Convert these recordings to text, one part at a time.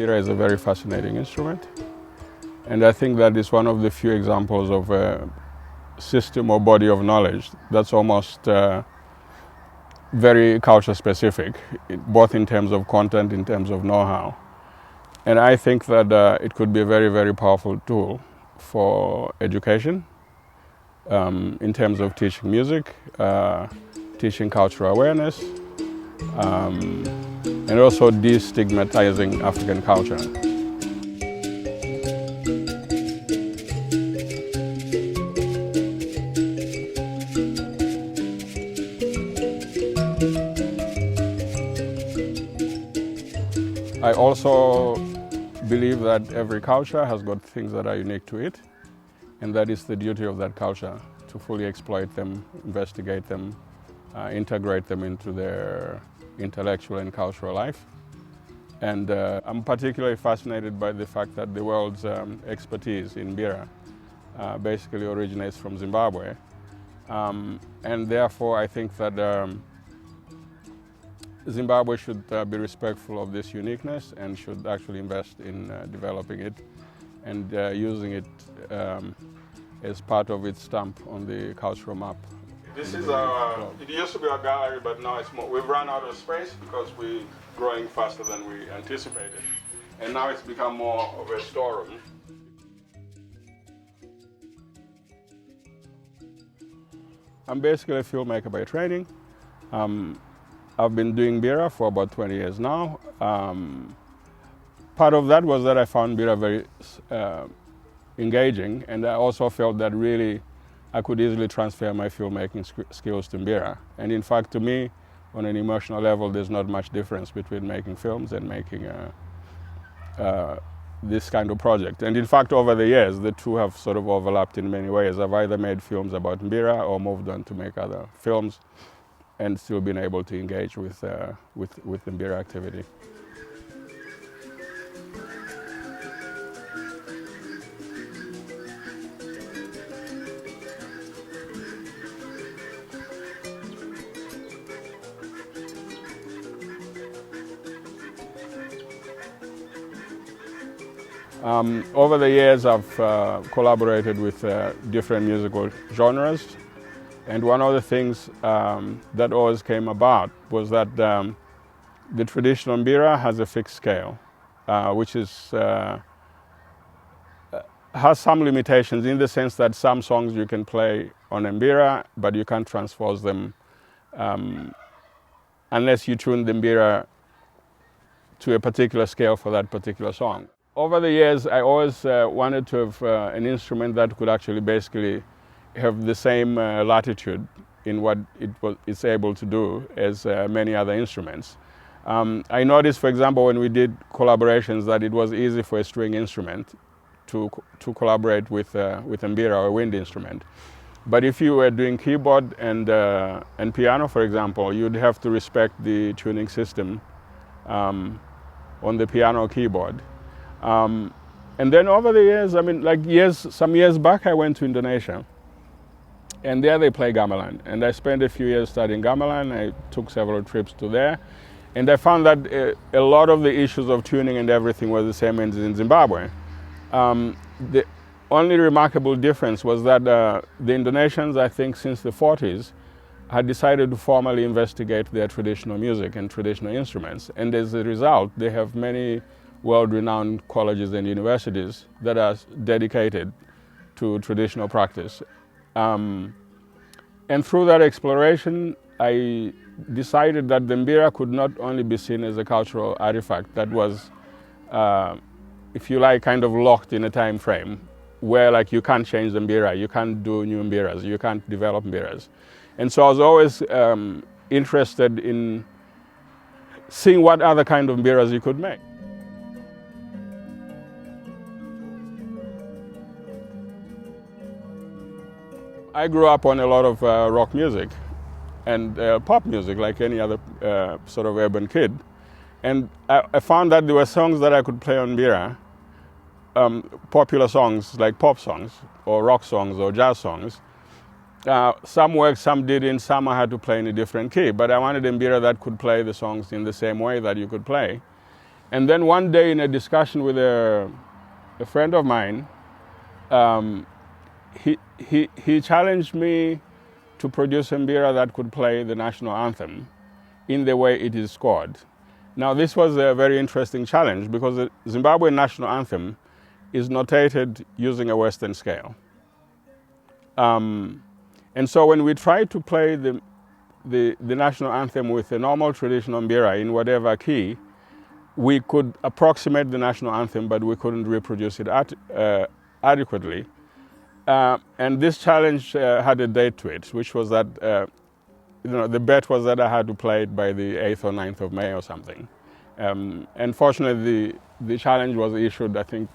Mbira is a very fascinating instrument, and I think that is one of the few examples of a system or body of knowledge that's almost very culture specific, both in terms of content, in terms of know-how. And I think that it could be a very, very powerful tool for education in terms of teaching music, teaching cultural awareness, and also destigmatizing African culture. I also believe that every culture has got things that are unique to it, and that is the duty of that culture to fully exploit them, investigate them, integrate them into their intellectual and cultural life. And I'm particularly fascinated by the fact that the world's expertise in Mbira basically originates from Zimbabwe. And therefore I think that Zimbabwe should be respectful of this uniqueness and should actually invest in developing it and using it as part of its stamp on the cultural map. This is it used to be a gallery, but now it's more, we've run out of space because we're growing faster than we anticipated. And now it's become more of a storeroom. I'm basically a filmmaker by training. I've been doing Mbira for about 20 years now. Part of that was that I found Mbira very engaging, and I also felt that really I could easily transfer my filmmaking skills to Mbira. And in fact, to me, on an emotional level, there's not much difference between making films and making this kind of project. And in fact, over the years, the two have sort of overlapped in many ways. I've either made films about Mbira or moved on to make other films, and still been able to engage with the Mbira activity. Over the years, I've collaborated with different musical genres. And one of the things that always came about was that the traditional Mbira has a fixed scale, which has some limitations in the sense that some songs you can play on Mbira, but you can't transpose them unless you tune the Mbira to a particular scale for that particular song. Over the years, I always wanted to have an instrument that could actually basically have the same latitude in what it's able to do as many other instruments. I noticed, for example, when we did collaborations, that it was easy for a string instrument to collaborate with Mbira or a wind instrument. But if you were doing keyboard and piano, for example, you'd have to respect the tuning system on the piano or keyboard. And then over the years, I mean, like some years back, I went to Indonesia. And there they play gamelan. And I spent a few years studying gamelan. I took several trips to there. And I found that a lot of the issues of tuning and everything were the same as in Zimbabwe. The only remarkable difference was that the Indonesians, I think since the 40s, had decided to formally investigate their traditional music and traditional instruments. And as a result, they have many world-renowned colleges and universities that are dedicated to traditional practice. And through that exploration, I decided that the Mbira could not only be seen as a cultural artifact that was, if you like, kind of locked in a time frame, where like you can't change the Mbira, you can't do new Mbiras, you can't develop Mbiras. And so I was always interested in seeing what other kind of Mbiras you could make. I grew up on a lot of rock music and pop music, like any other sort of urban kid. And I found that there were songs that I could play on Mbira, popular songs like pop songs or rock songs or jazz songs. Some worked, some didn't, some I had to play in a different key, but I wanted a Mbira that could play the songs in the same way that you could play. And then one day in a discussion with a friend of mine, he challenged me to produce a mbira that could play the national anthem in the way it is scored. Now this was a very interesting challenge because the Zimbabwean national anthem is notated using a Western scale. And so when we tried to play the national anthem with a normal traditional mbira in whatever key, we could approximate the national anthem, but we couldn't reproduce it adequately. And this challenge had a date to it, which was that the bet was that I had to play it by the 8th or 9th of May or something. And fortunately, the challenge was issued, I think,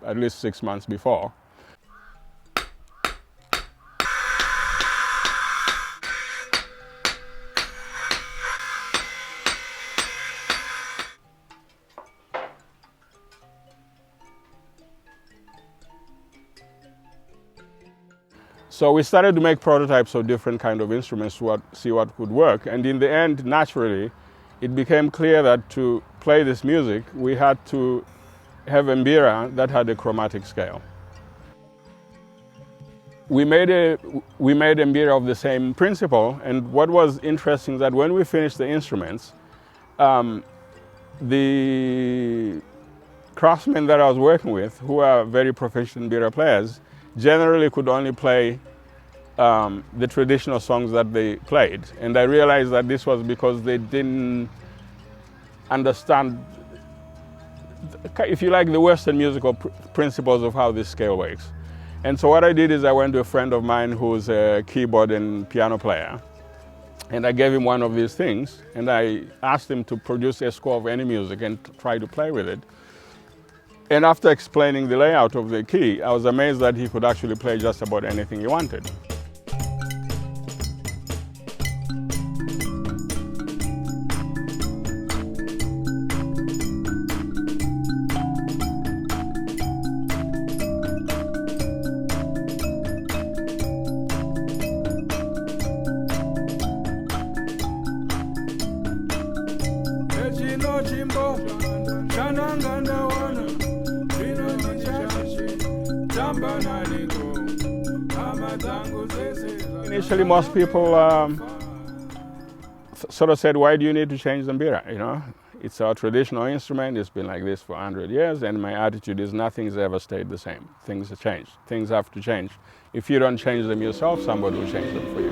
at least 6 months before. So we started to make prototypes of different kind of instruments to see what could work. And in the end, naturally, it became clear that to play this music, we had to have a mbira that had a chromatic scale. We made a mbira of the same principle, and what was interesting is that when we finished the instruments, the craftsmen that I was working with, who are very proficient mbira players, generally could only play the traditional songs that they played. And I realized that this was because they didn't understand, if you like, the Western musical principles of how this scale works. And so what I did is I went to a friend of mine who's a keyboard and piano player, and I gave him one of these things, and I asked him to produce a score of any music and try to play with it. And after explaining the layout of the key, I was amazed that he could actually play just about anything he wanted. Initially, most people sort of said, "Why do you need to change the mbira? You know, it's our traditional instrument. It's been like this for 100 years." And my attitude is, nothing's ever stayed the same. Things have changed. Things have to change. If you don't change them yourself, somebody will change them for you.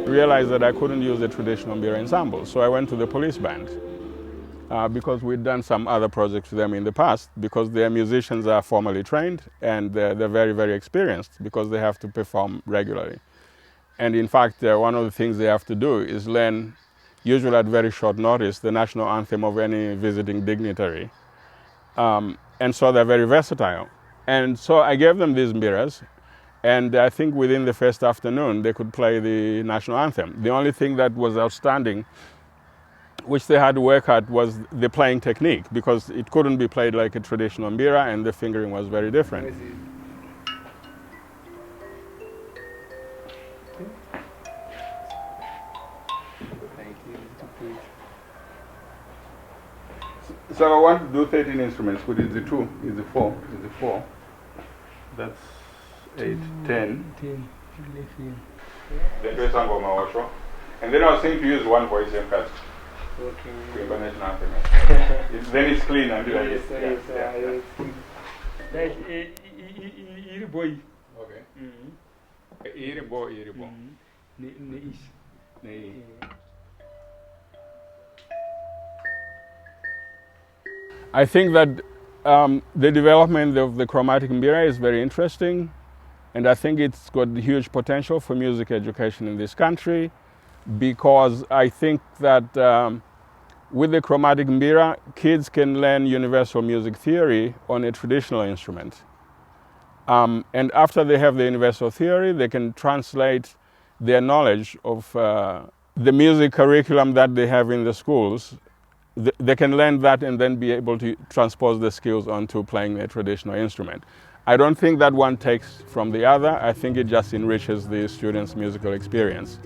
Realized that I couldn't use the traditional mbira ensemble, so I went to the police band because we'd done some other projects with them in the past, because their musicians are formally trained and they're very, very experienced because they have to perform regularly. And in fact, one of the things they have to do is learn, usually at very short notice, the national anthem of any visiting dignitary. And so they're very versatile. And so I gave them these mbiras. And I think within the first afternoon, they could play the national anthem. The only thing that was outstanding, which they had to work at, was the playing technique, because it couldn't be played like a traditional mbira, and the fingering was very different. So I want to do 13 instruments. What is the 2? Is the 4? Is the 4? That's 8, 10. 10, 11. And then I was saying to use one voice and cast. Okay. Then it's clean until yes, boy. Okay. I think that the development of the chromatic mbira is very interesting. And I think it's got huge potential for music education in this country, because I think that with the chromatic mbira, kids can learn universal music theory on a traditional instrument. And after they have the universal theory, they can translate their knowledge of the music curriculum that they have in the schools they can learn that and then be able to transpose the skills onto playing a traditional instrument. I don't think that one takes from the other. I think it just enriches the students' musical experience.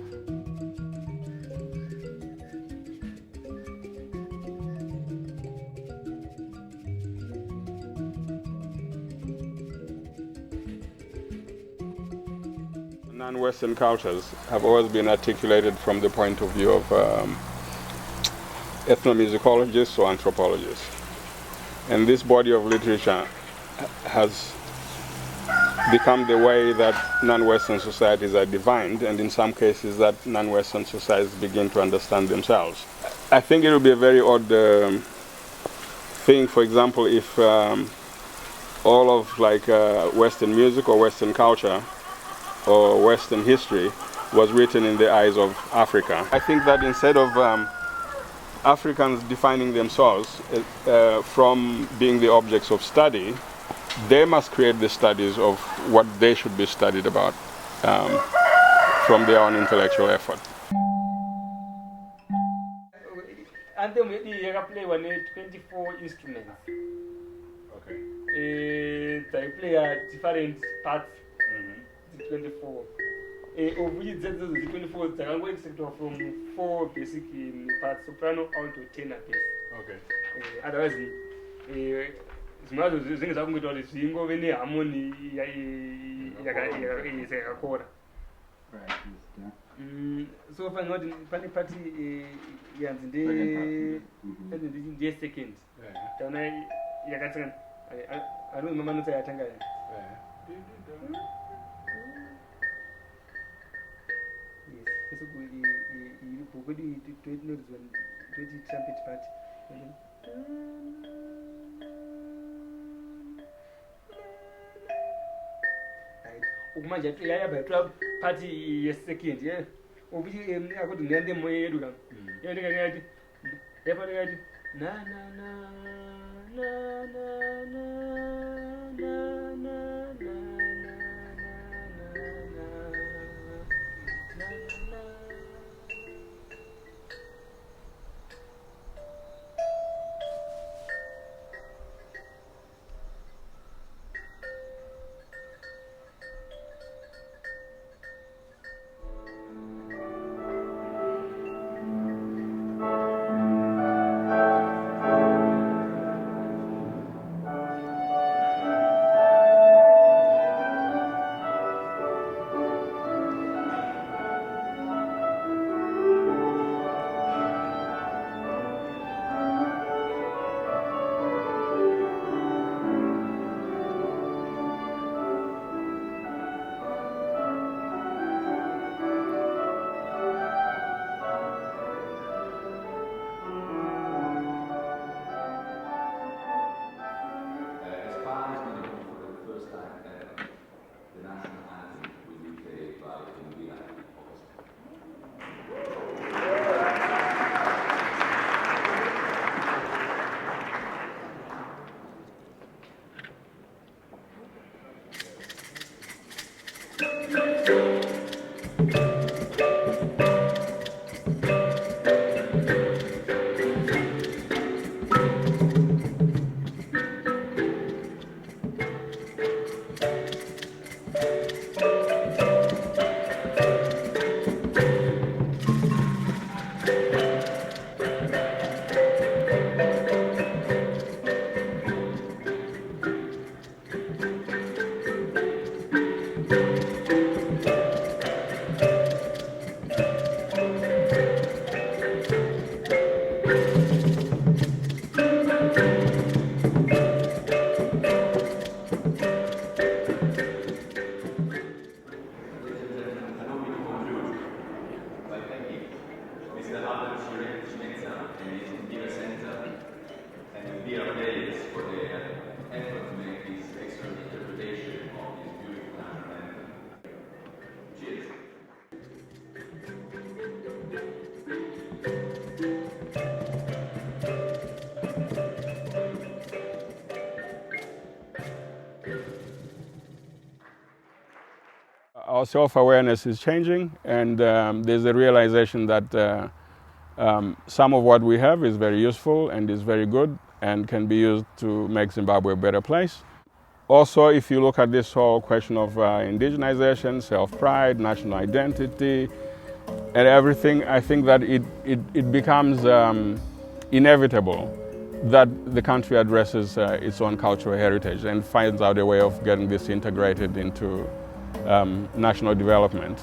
Non-Western cultures have always been articulated from the point of view of ethnomusicologists or anthropologists. And this body of literature has become the way that non-Western societies are defined, and in some cases that non-Western societies begin to understand themselves. I think it would be a very odd thing, for example, if all of Western music or Western culture or Western history was written in the eyes of Africa. I think that instead of Africans defining themselves from being the objects of study, they must create the studies of what they should be studied about from their own intellectual effort. Anthem you play 24 instruments. Okay. They play different parts. 24. Of which the 24 are going to from 4 basic parts: soprano, alto, tenor, bass. Okay. Otherwise, zimwe zinge zakungoita kuti zvingove neharmony yakakora. So fanira kuti pane pati yanzi ndeye second. Taona yakatsangana. I don't remember nota yatanga. Yes, so we trumpet part. Ukumanja yayabhaitwa part yesecond, yeah. Ukuthi akuthi ngende moya yedu kam. Yena ngati yapha ngati na na na na na na na na na. Our self-awareness is changing, and there's a realization that some of what we have is very useful and is very good and can be used to make Zimbabwe a better place. Also, if you look at this whole question of indigenization, self-pride, national identity, and everything, I think that it becomes inevitable that the country addresses its own cultural heritage and finds out a way of getting this integrated into national development.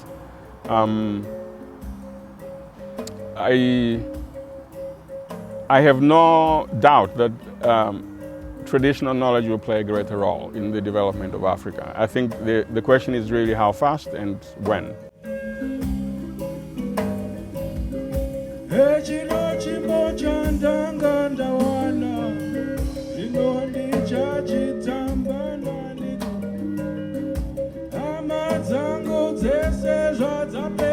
I have no doubt that traditional knowledge will play a greater role in the development of Africa. I think the question is really how fast and when. Amadzango dzese zvadzapera